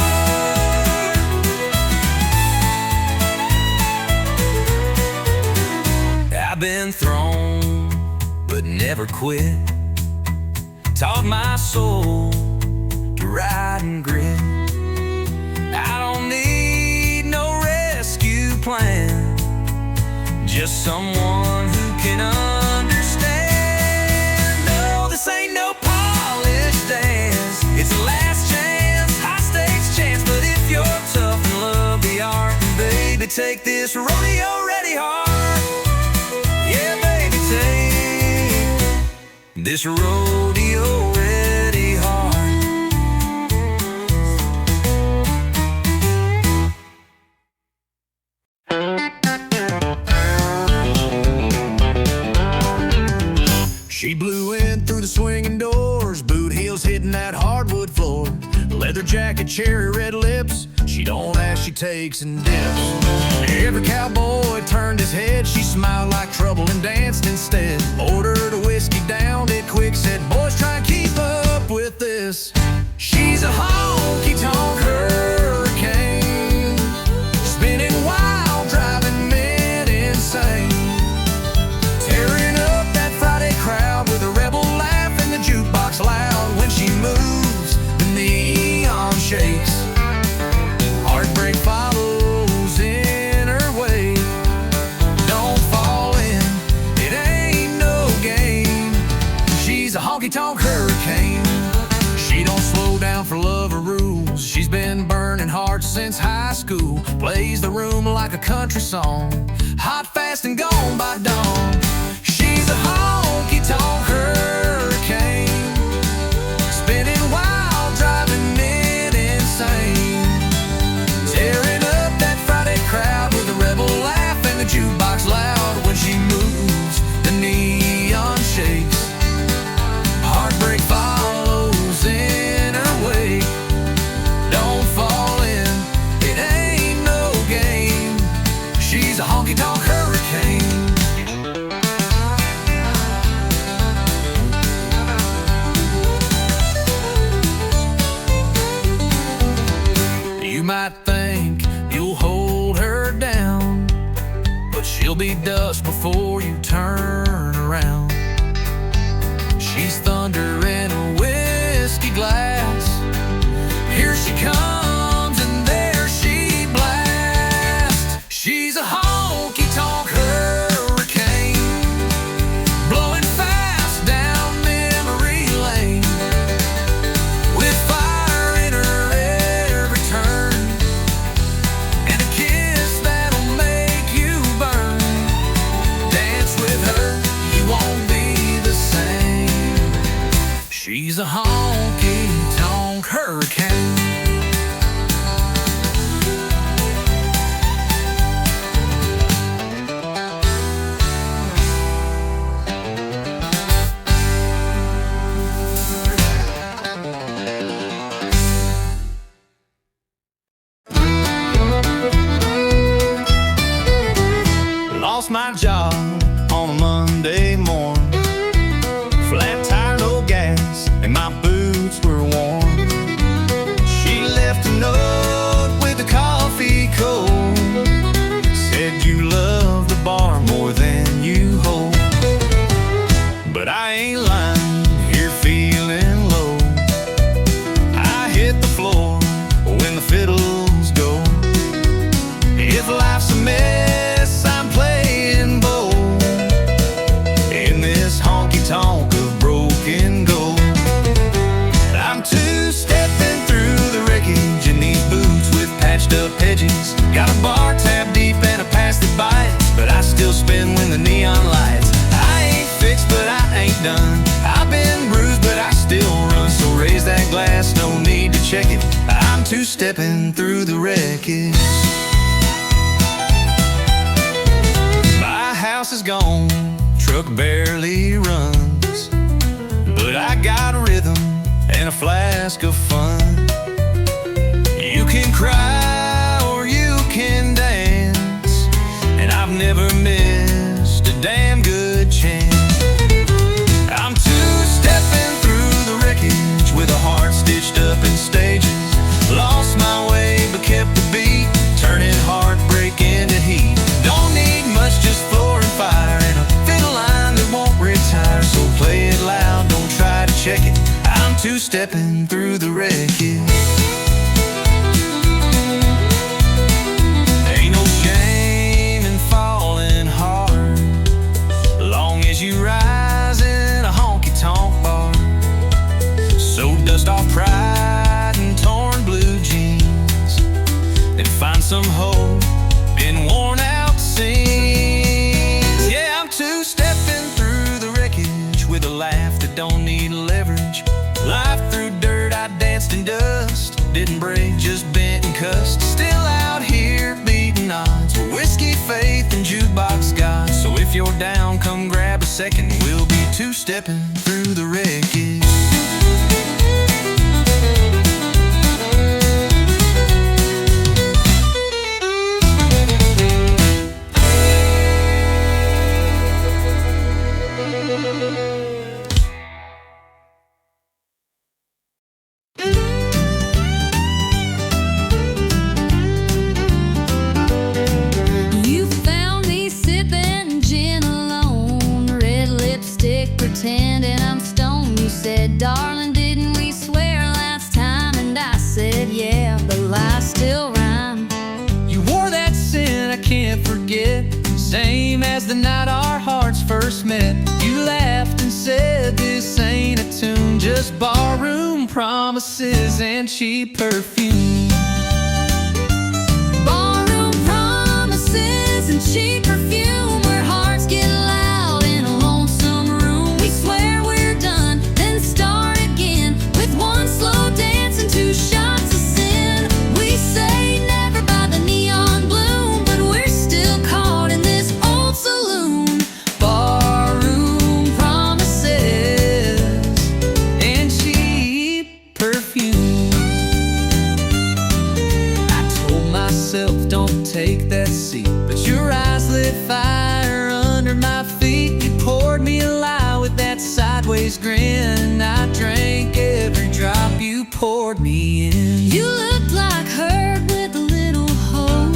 I've been thrown, but never quit. Taught my soul to ride and grit. I don't need no rescue plan, just someone who can understand. No, this ain't no polished dance, it's the last chance, high stakes chance. But if you're tough and love the art, baby, take this rodeo ready hard. Yeah, baby, take this rodeo ready hard.
She blew in through the swinging doors, boot heels hitting that hardwood floor. Leather jacket, cherry red lips, she don't ask, she takes and dips. Every cowboy turned his head, she smiled like trouble and danced instead. Ordered a whiskey, downed it quick, said, boys, try and keep up with this. She's a honky-tonk hurricane, spinning wild, driving men insane. Tearing up that Friday crowd with a rebel laugh and the jukebox loud. When she moves, the neon shakes, heartbreak follows in her wake. Don't fall in, it ain't no game. She's a honky-tonk hurricane. She don't slow down for love or rules, she's been burning hard since high school. Plays the room like a country song, hot, fast, and gone by dawn. She's a honky-tonk hurricane, spinning wild, driving men insane. Tearing up that Friday crowd with a rebel laugh and the jukebox loud. When she moves, the neon shakes, heartbreak follows in her wake. Don't fall in, it ain't no game. She's a honky-tonk hurricane. You might think you'll hold her down, but she'll be dust before you turn around. She's thunder in a whiskey glass, here she comes and there she blasts. She's a honky-tonk hurricane, blowing fast down memory lane, with fire in her every turn, and a kiss that'll make you burn. Dance with her, you won't be the same. She's a honky-tonk hurricane. Lost my job on a Monday morning, flat tire, no gas, and my boots were warm. check it. I'm two-stepping through the wreckage. My house is gone, truck barely runs, but I got a rhythm and a flask of fun. You can cry or you can dance, and I've never missed a damn good chance. I'm two-stepping through the wreckage with a heart stitched up in stages. Lost my way but kept the beat, turning heartbreak into heat. Don't need much, just floor and fire, and a fiddle line that won't retire. So play it loud, don't try to check it. I'm two-stepping through the wreckage. Ain't no shame in falling hard, long as you rise in a honky-tonk bar. So dust off pride and torn blue jeans, and find some hope in worn out scenes. Yeah, I'm two-stepping through the wreckage with a laugh that don't need leverage. Life through dirt, I danced in dust, didn't break, just bent and cussed. Still out here beating odds with whiskey, faith, and jukebox God. So if you're down, come grab a second, we'll be two-stepping through the wreckage.
You found me sipping gin alone, red lipstick pretending I'm stoned. You said, darling, didn't we swear last time? And I said, yeah, but lies still rhyme.
You wore that sin I can't forget, same as the night our hearts first met. You laughed and said, this ain't a tune, just barroom promises and cheap perfume.
Barroom promises and cheap perfume, where hearts get loud in a lonesome room. We swear we're done, then start again with one slow dance and two shots of sin. We say never by the neon bloom, but we're still caught in this old saloon.
Barroom promises and cheap perfume. I told myself, don't take that seat, but your eyes lit fire under my feet. You poured me a lie with that sideways grin, and I drank every drop you poured me in.
You looked like her with a little hope,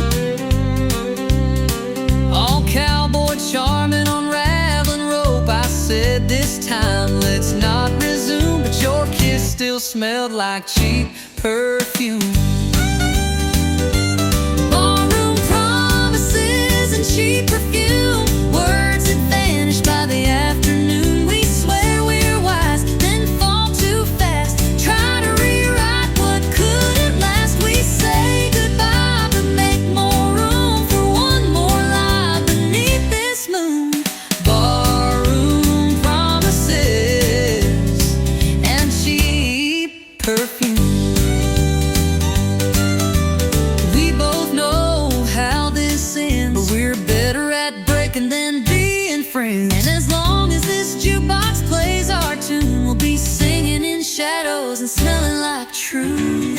All cowboy charming, unraveling rope. I said, this time let's not resume, but your kiss still smelled like cheap perfume.
barroom promises and cheap perfume, words that vanish by the afternoon. We swear we're wise, then fall too fast, try to rewrite what couldn't last. We say goodbye, but make more room for one more lie beneath this moon.
Barroom promises and cheap perfume. We both know how this ends, but we're better at breaking than being friends.
And as long as this jukebox plays our tune, we'll be singing in shadows and smelling like true.